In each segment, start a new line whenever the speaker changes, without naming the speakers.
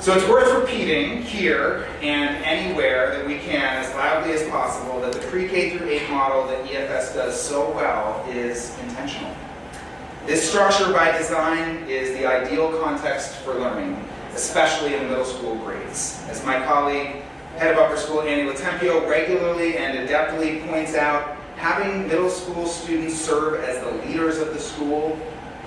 So it's worth repeating here and anywhere that we can as loudly as possible that the pre-K through 8 model that EFS does so well is intentional. This structure by design is the ideal context for learning, especially in middle school grades. As my colleague, head of upper school Annie Latempio, regularly and adeptly points out, having middle school students serve as the leaders of the school,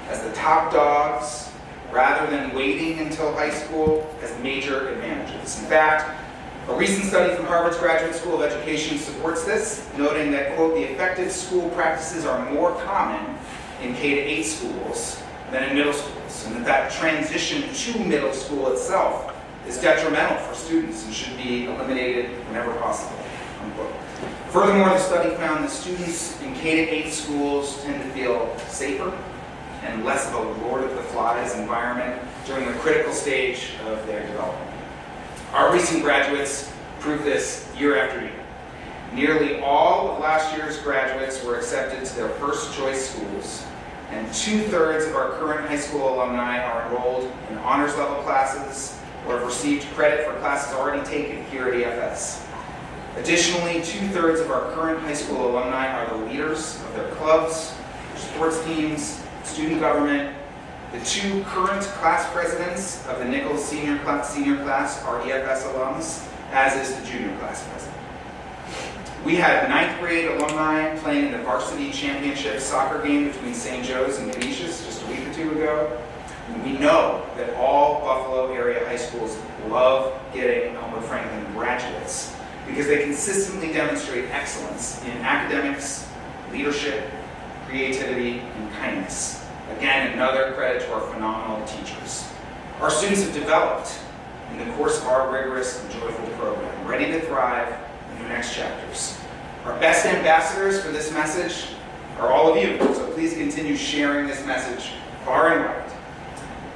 as the top dogs, rather than waiting until high school, has major advantages. In fact, a recent study from Harvard's Graduate School of Education supports this, noting that, quote, the effective school practices are more common in K-8 schools than in middle schools, and that transition to middle school itself is detrimental for students and should be eliminated whenever possible, unquote. Furthermore, the study found that students in K-8 schools tend to feel safer and less of a Lord of the Flies environment during the critical stage of their development. Our recent graduates prove this year after year. Nearly all of last year's graduates were accepted to their first choice schools, and 2/3 of our current high school alumni are enrolled in honors level classes or have received credit for classes already taken here at EFS. Additionally, 2/3 of our current high school alumni are the leaders of their clubs, their sports teams, student government. The 2 current class presidents of the Nichols senior class are EFS alums, as is the junior class president. We had 9th grade alumni playing in the varsity championship soccer game between St. Joe's and Canisius just a week or 2 ago. And we know that all Buffalo area high schools love getting Elmwood Franklin graduates because they consistently demonstrate excellence in academics, leadership, creativity, and kindness. Again, another credit to our phenomenal teachers. Our students have developed in the course of our rigorous and joyful program, ready to thrive in their next chapters. Our best ambassadors for this message are all of you, so please continue sharing this message far and wide.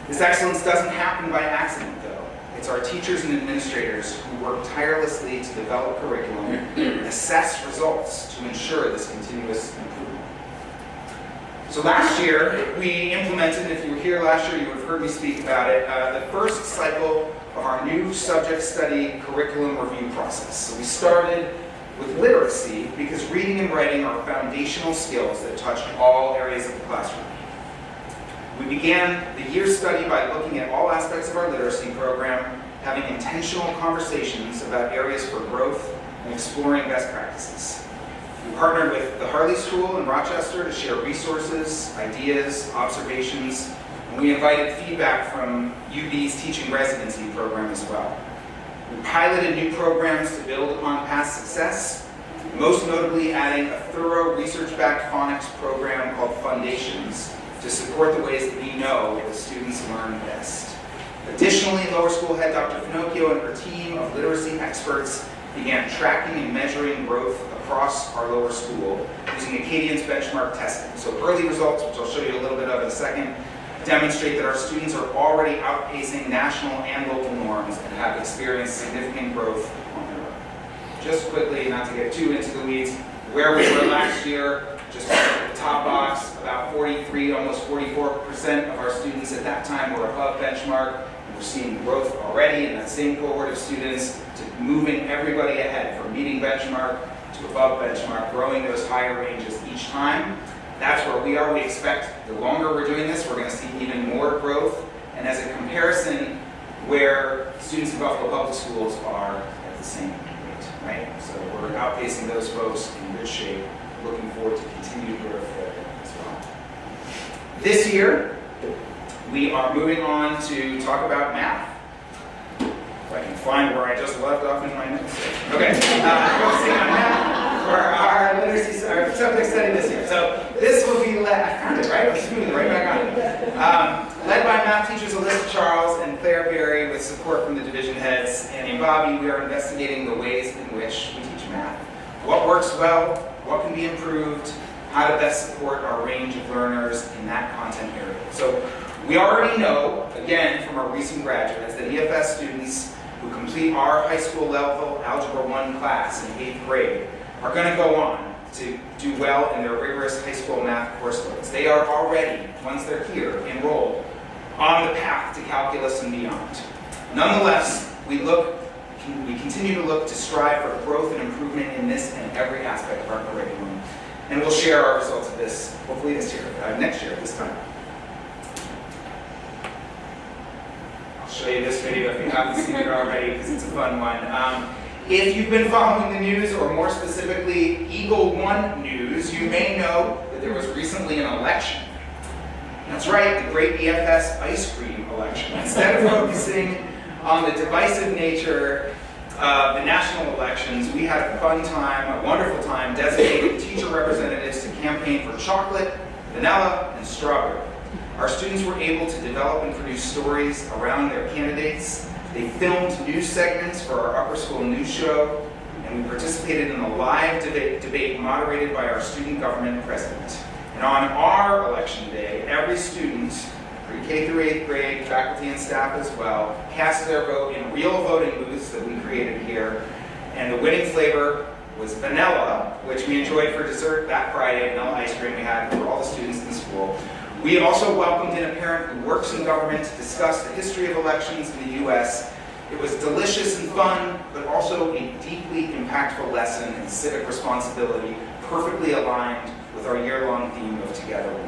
This excellence doesn't happen by accident, though. It's our teachers and administrators who work tirelessly to develop curriculum and assess results to ensure this continuous improvement. So last year, we implemented, if you were here last year, you would have heard me speak about it, the first cycle of our new subject study curriculum review process. So we started with literacy because reading and writing are foundational skills that touch all areas of the classroom. We began the year's study by looking at all aspects of our literacy program, having intentional conversations about areas for growth and exploring best practices. We partnered with the Harley School in Rochester to share resources, ideas, observations, and we invited feedback from UB's teaching residency program as well. We piloted new programs to build upon past success, most notably adding a thorough research-backed phonics program called Foundations to support the ways that we know the students learn best. Additionally, lower school head Dr. Finocchio and her team of literacy experts began tracking and measuring growth across our lower school using Acadian's benchmark testing. So early results, which I'll show you a little bit of in a second, demonstrate that our students are already outpacing national and local norms and have experienced significant growth on their own. Just quickly, not to get too into the weeds, where we were last year, just at the top box, about 43, almost 44% of our students at that time were above benchmark. And we're seeing growth already in that same cohort of students to moving everybody ahead from meeting benchmark to above benchmark, growing those higher ranges each time. That's where we are. We expect the longer we're doing this, we're going to see even more growth. And as a comparison, where students in Buffalo Public Schools are at the same rate, right? So we're outpacing those folks in good shape. Looking forward to continued growth there as well. This year, we are moving on to talk about math. If I can find where I just left off in my notes. Okay, focusing on math for our literacy, our subject study this year. So this will be led, I found it, right? I was moving right back on it. Led by math teachers Alyssa Charles and Claire Berry with support from the division heads Annie and Bobby, we are investigating the ways in which we teach math. What works well, what can be improved, how to best support our range of learners in that content area. So we already know, again, from our recent graduates, that EFS students who complete our high school level Algebra 1 class in 8th grade are going to go on to do well in their rigorous high school math courseloads. They are already, once they're here, enrolled on the path to calculus and beyond. Nonetheless, we continue to look to strive for growth and improvement in this and every aspect of our curriculum. And we'll share our results of this, hopefully next year at this time. I'll show you this video if you haven't seen it already, because it's a fun one. If you've been following the news, or more specifically, Eagle One News, you may know that there was recently an election. That's right, the great EFS ice cream election. Instead of focusing on the divisive nature of the national elections, we had a fun time, a wonderful time, designating teacher representatives to campaign for chocolate, vanilla, and strawberry. Our students were able to develop and produce stories around their candidates. They filmed news segments for our upper school news show, and we participated in a live debate moderated by our student government president. And on our election day, every student, pre-K through 8th grade, faculty and staff as well, cast their vote in real voting booths that we created here. And the winning flavor was vanilla, which we enjoyed for dessert that Friday, vanilla ice cream we had for all the students in the school. We also welcomed in a parent who works in government to discuss the history of elections in the U.S. It was delicious and fun, but also a deeply impactful lesson in civic responsibility, perfectly aligned with our year-long theme of Together We.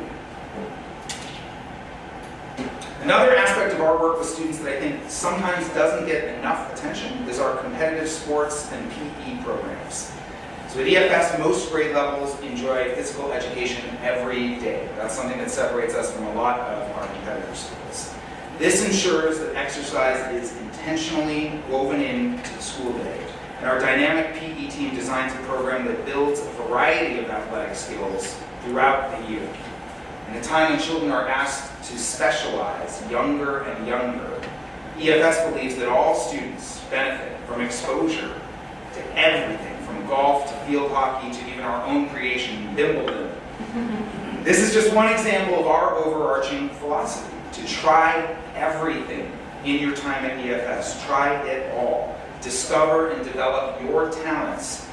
Another aspect of our work with students that I think sometimes doesn't get enough attention is our competitive sports and PE programs. So at EFS, most grade levels enjoy physical education every day. That's something that separates us from a lot of our competitor schools. This ensures that exercise is intentionally woven into the school day. And our dynamic PE team designs a program that builds a variety of athletic skills throughout the year. In a time when children are asked to specialize younger and younger, EFS believes that all students benefit from exposure to everything, from golf to field hockey to even our own creation, Wimbledon. This is just one example of our overarching philosophy, to try everything in your time at EFS. Try it all. Discover and develop your talents,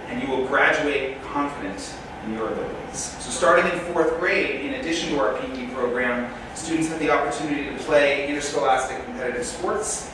and you will graduate confident in your abilities. So starting in 4th grade, in addition to our PE program, students have the opportunity to play interscholastic competitive sports,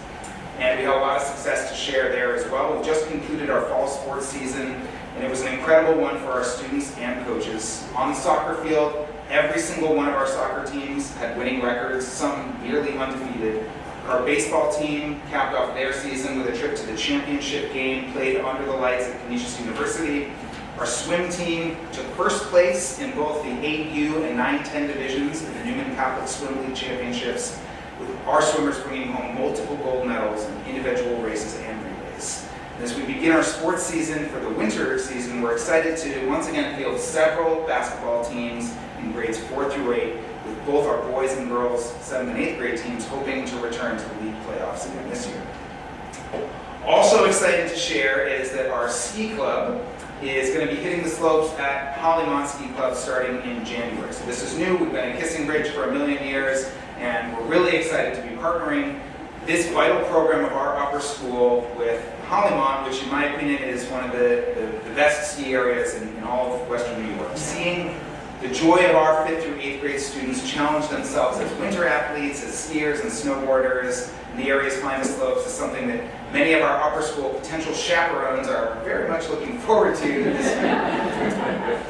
and we have a lot of success to share there as well. We've just concluded our fall sports season, and it was an incredible one for our students and coaches. On the soccer field, every single one of our soccer teams had winning records, some nearly undefeated. Our baseball team capped off their season with a trip to the championship game played under the lights at Canisius University. Our swim team took first place in both the 8U and 9-10 divisions in the Newman Catholic Swim League Championships, with our swimmers bringing home multiple gold medals in individual races and relays. And as we begin our sports season for the winter season, we're excited to once again field several basketball teams in grades 4 through 8, with both our boys and girls 7th and 8th grade teams hoping to return to the league playoffs again this year. Also excited to share is that our ski club is going to be hitting the slopes at Hollymont Ski Club starting in January. So this is new. We've been at Kissing Bridge for a million years, and we're really excited to be partnering this vital program of our upper school with Hollymont, which in my opinion is one of the best ski areas in all of Western New York. Seeing the joy of our 5th through 8th grade students challenge themselves as winter athletes, as skiers and snowboarders in the area's finest slopes is something that many of our upper school potential chaperones are very much looking forward to this year.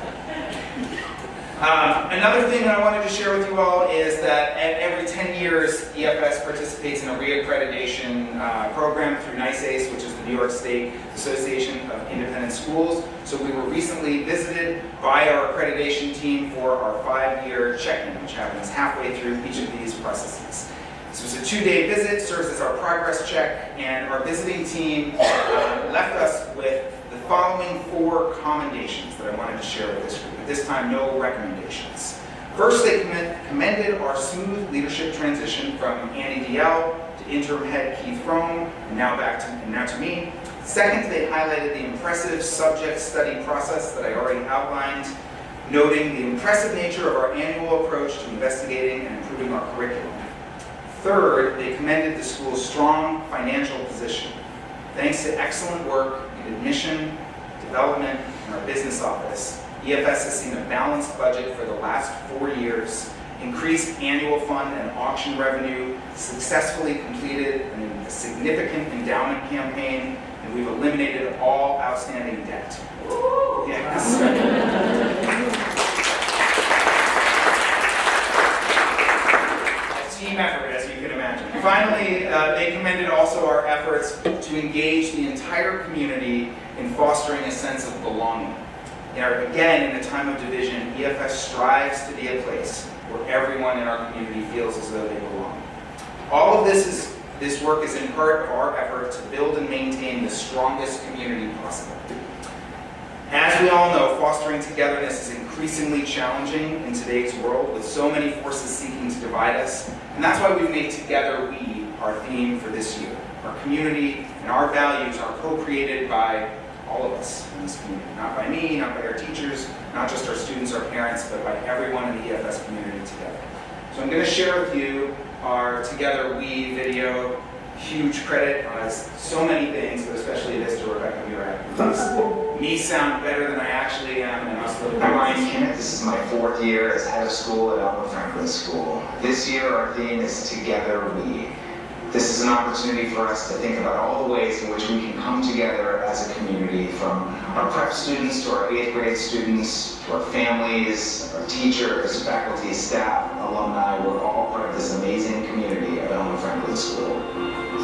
Another thing that I wanted to share with you all is that every 10 years, EFS participates in a reaccreditation program through NICE, which is the New York State Association of Independent Schools. So we were recently visited by our accreditation team for our 5-year check-in, which happens halfway through each of these processes. This was a 2-day visit, serves as our progress check, and our visiting team left us with the following 4 commendations that I wanted to share with this group. At this time, no recommendations. First, they commended our smooth leadership transition from Andy DL to interim head Keith Frome, and now to me. Second, they highlighted the impressive subject study process that I already outlined, noting the impressive nature of our annual approach to investigating and improving our curriculum. Third, they commended the school's strong financial position. Thanks to excellent work in admission, development, and our business office, EFS has seen a balanced budget for the last 4 years, increased annual fund and auction revenue, successfully completed an significant endowment campaign, and we've eliminated all outstanding debt. Yes. A team effort, as you can imagine. Finally, they commended also our efforts to engage the entire community in fostering a sense of belonging. Again, in a time of division, EFS strives to be a place where everyone in our community feels as though they belong. All of this work is in part of our effort to build and maintain the strongest community possible. As we all know, fostering togetherness is increasingly challenging in today's world, with so many forces seeking to divide us, and that's why we've made Together We our theme for this year. Our community and our values are co-created by all of us in this community. Not by me, not by our teachers, not just our students, our parents, but by everyone in the EFS community together. So I'm going to share with you our Together We video. Huge credit on so many things, but especially this to Rebecca Murat. Please, me sound better than I actually am, and us little
I'm Kimmet. This is my 4th year as head of school at Elmwood Franklin School. This year our theme is Together We. This is an opportunity for us to think about all the ways in which we can come together as a community, from our prep students to our 8th grade students, to our families, our teachers, faculty, staff, alumni. We're all part of this amazing community of Elmwood Franklin School.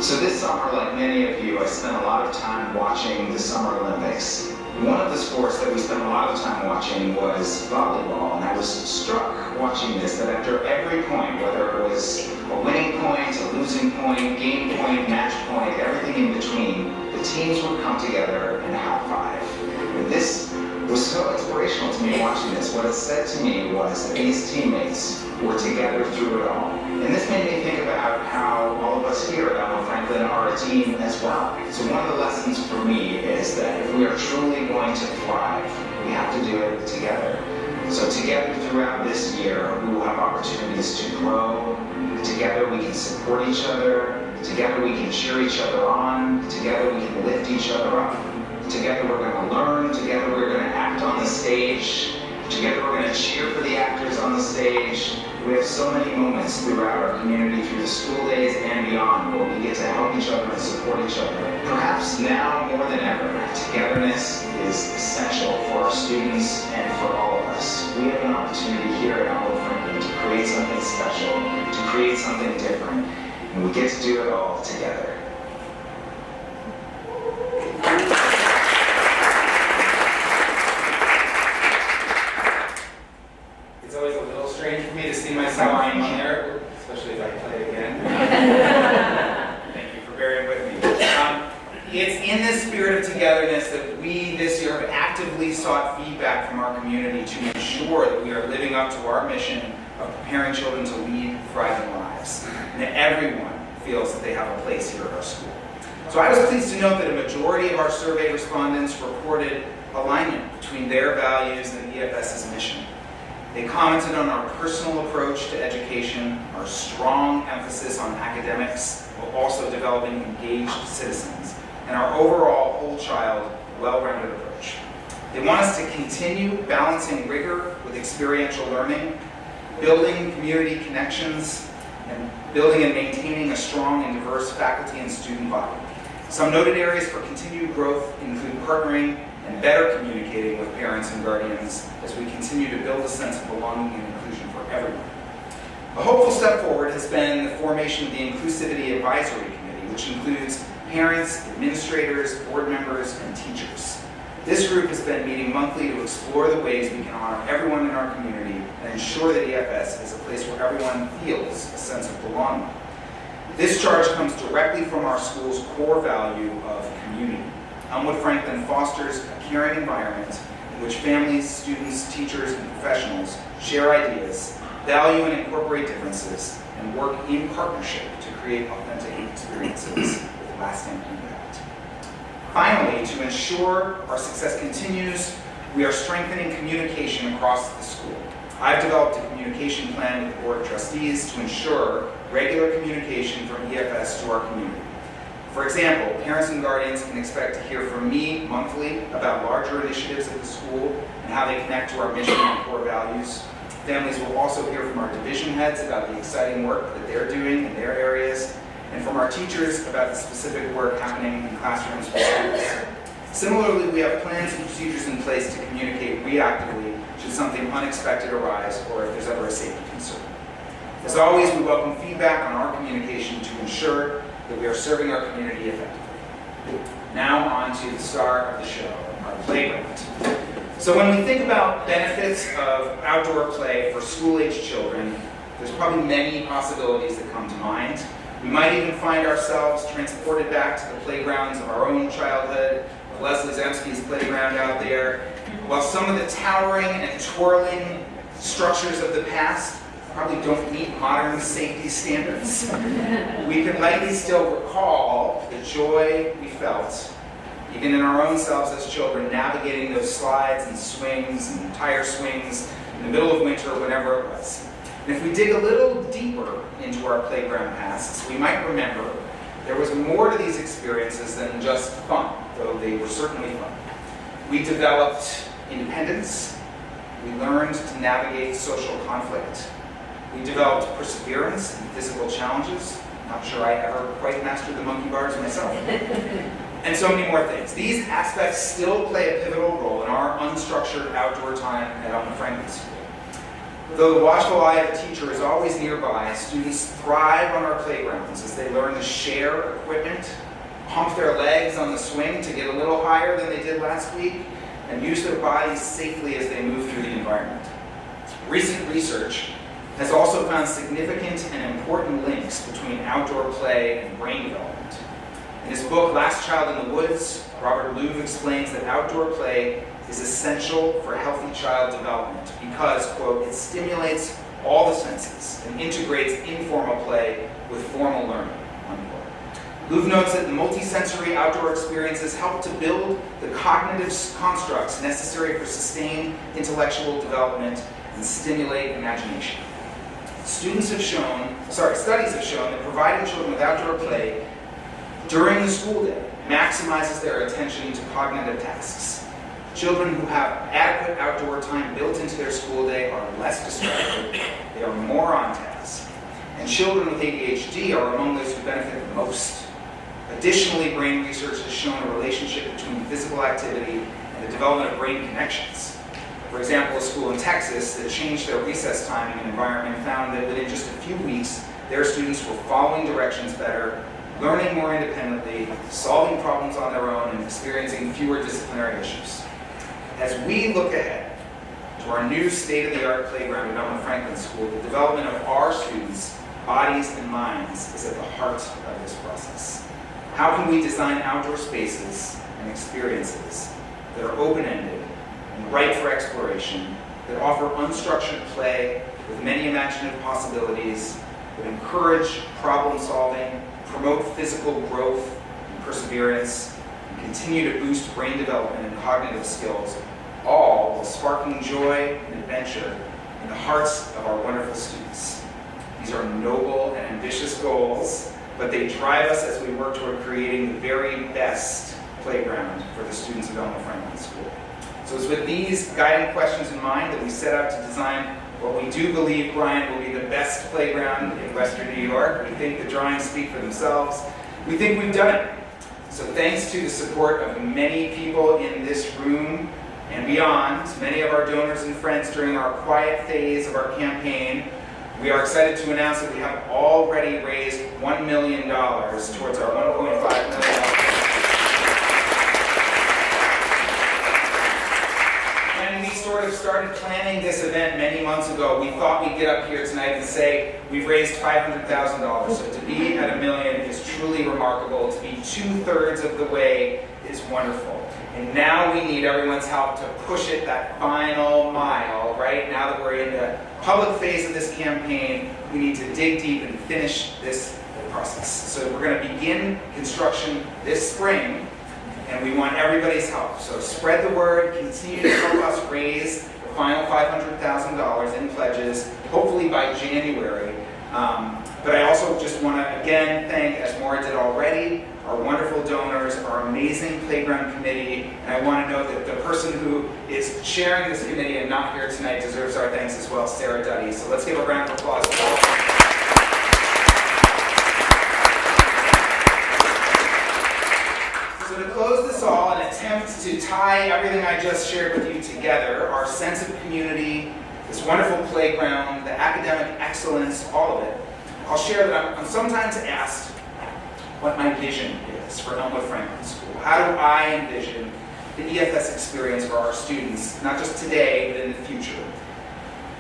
So this summer, like many of you, I spent a lot of time watching the Summer Olympics. One of the sports that we spent a lot of time watching was volleyball, and I was struck watching this that after every point, whether it was a winning point, a losing point, game point, match point, everything in between, the teams would come together and high five. And this was so inspirational to me watching this. What it said to me was that these teammates were together through it all. And this made me think about how all of us here at Elmwood Franklin are a team as well. So one of the lessons for me is that if we are truly going to thrive, we have to do it together. So together throughout this year, we will have opportunities to grow. Together we can support each other. Together we can cheer each other on. Together we can lift each other up. Together we're going to learn. Together we're going to act on the stage. Together we're going to cheer for the actors on the stage. We have so many moments throughout our community, through the school days and beyond, where we get to help each other and support each other. Perhaps now more than ever, togetherness is essential for our students and for all of us. We have an opportunity here at Elmwood Franklin to create something special, to create something different, and we get to do it all together.
It's always a little strange for me to see myself on there, especially if I play again. Thank you for bearing with me. It's in this spirit of togetherness that we this year have actively sought feedback from our community to ensure that we are living up to our mission of preparing children to lead thriving lives, and that everyone feels that they have a place here at our school. So I was pleased to note that a majority of our survey respondents reported alignment between their values and EFS's mission. They commented on our personal approach to education, our strong emphasis on academics, while also developing engaged citizens, and our overall whole child, well-rounded approach. They want us to continue balancing rigor with experiential learning, building community connections, and building and maintaining a strong and diverse faculty and student body. Some noted areas for continued growth include partnering and better communicating with parents and guardians as we continue to build a sense of belonging and inclusion for everyone. A hopeful step forward has been the formation of the Inclusivity Advisory Committee, which includes parents, administrators, board members, and teachers. This group has been meeting monthly to explore the ways we can honor everyone in our community and ensure that EFS is a place where everyone feels a sense of belonging. This charge comes directly from our school's core value of community. Elmwood Franklin fosters a caring environment in which families, students, teachers, and professionals share ideas, value and incorporate differences, and work in partnership to create authentic experiences with lasting impact. Finally, to ensure our success continues, we are strengthening communication across the school. I've developed a communication plan with the Board of Trustees to ensure regular communication from EFS to our community. For example, parents and guardians can expect to hear from me monthly about larger initiatives at the school and how they connect to our mission and core values. Families will also hear from our division heads about the exciting work that they're doing in their areas. and from our teachers about the specific work happening in classrooms for students. Similarly, we have plans and procedures in place to communicate reactively should something unexpected arise or if there's ever a safety concern. As always, we welcome feedback on our communication to ensure that we are serving our community effectively. Now on to the star of the show, our playground. So when we think about benefits of outdoor play for school-age children, there's probably many possibilities that come to mind. We might even find ourselves transported back to the playgrounds of our own childhood, Leslie Zemsky's playground out there, while some of the towering and twirling structures of the past probably don't meet modern safety standards. We can likely still recall the joy we felt, even in our own selves as children, navigating those slides and swings and tire swings in the middle of winter, whenever it was. And if we dig a little deeper into our playground pasts, we might remember there was more to these experiences than just fun, though they were certainly fun. We developed independence. We learned to navigate social conflict. We developed perseverance in physical challenges. Not sure I ever quite mastered the monkey bars myself. And so many more things. These aspects still play a pivotal role in our unstructured outdoor time at Elmwood Franklin School. Though the watchful eye of the teacher is always nearby, students thrive on our playgrounds as they learn to share equipment, pump their legs on the swing to get a little higher than they did last week, and use their bodies safely as they move through the environment. Recent research has also found significant and important links between outdoor play and brain development. In his book, Last Child in the Woods, Robert Louv explains that outdoor play is essential for healthy child development because, quote, it stimulates all the senses and integrates informal play with formal learning, unquote. Louv notes that the multisensory outdoor experiences help to build the cognitive constructs necessary for sustained intellectual development and stimulate imagination. Studies have shown that providing children with outdoor play during the school day maximizes their attention to cognitive tasks. Children who have adequate outdoor time built into their school day are less distracted, they are more on task, and children with ADHD are among those who benefit the most. Additionally, brain research has shown a relationship between physical activity and the development of brain connections. For example, a school in Texas that changed their recess timing and environment found that within just a few weeks, their students were following directions better, learning more independently, solving problems on their own, and experiencing fewer disciplinary issues. As we look ahead to our new state-of-the-art playground at Elmwood Franklin School, the development of our students' bodies and minds is at the heart of this process. How can we design outdoor spaces and experiences that are open-ended and ripe for exploration, that offer unstructured play with many imaginative possibilities, that encourage problem-solving, promote physical growth and perseverance, and continue to boost brain development and cognitive skills, all while sparking joy and adventure in the hearts of our wonderful students. These are noble and ambitious goals, but they drive us as we work toward creating the very best playground for the students of Elmwood Franklin School. So it's with these guiding questions in mind that we set out to design what we do believe, Brian, will be the best playground in Western New York. We think the drawings speak for themselves. We think we've done it. So thanks to the support of many people in this room and beyond, many of our donors and friends during our quiet phase of our campaign, we are excited to announce that we have already raised $1 million towards our $1.5 million. When we sort of started planning this event many months ago, we thought we'd get up here tonight and say we've raised $500,000. So to be at $1 million is truly remarkable. To be 2/3 of the way is wonderful. And now we need everyone's help to push it that final mile, right? Now that we're in the public phase of this campaign, we need to dig deep and finish this process. So we're going to begin construction this spring, and we want everybody's help. So spread the word, continue to help us raise the final $500,000 in pledges, hopefully by January. But I also just want to again thank, as Maura did already, our wonderful donors, our amazing playground committee, and I want to note that the person who is chairing this committee and not here tonight deserves our thanks as well, Sarah Duddy. So let's give a round of applause for her. attempt to tie everything I just shared with you together, our sense of community, this wonderful playground, the academic excellence, all of it, I'll share that I'm sometimes asked what my vision is for Elmwood Franklin School. How do I envision the EFS experience for our students, not just today, but in the future?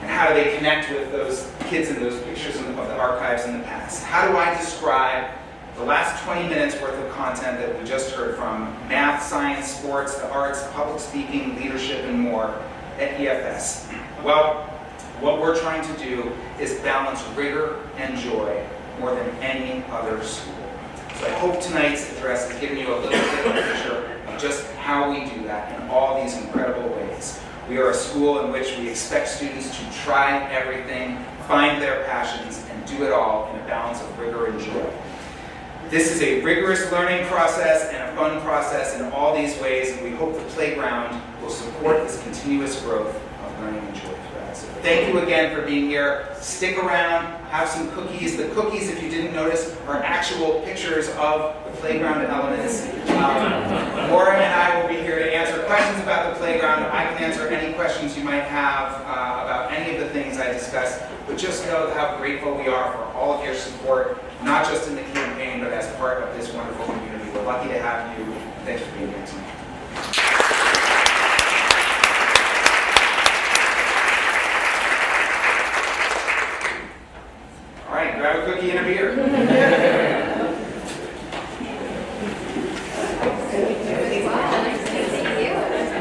And how do they connect with those kids in those pictures of the archives in the past? How do I describe the last 20 minutes worth of content that we just heard from math, science, sports, the arts, public speaking, leadership, and more at EFS? Well, what we're trying to do is balance rigor and joy more than any other school. So I hope tonight's address has given you a little bit of a picture of just how we do that in all these incredible ways. We are a school in which we expect students to try everything, find their passions, and do it all in a balance of rigor and joy. This is a rigorous learning process and a fun process in all these ways, and we hope the playground will support this continuous growth of learning and joy for us. So thank you again for being here. Stick around, have some cookies. The cookies, if you didn't notice, are actual pictures of the playground elements. Lauren and I will be here to answer questions about the playground. I can answer any questions you might have about any of the things I discussed, but just know how grateful we are for all of your support, not just in the campaign, but as part of this wonderful community. We're lucky to have you. Thanks for being here tonight.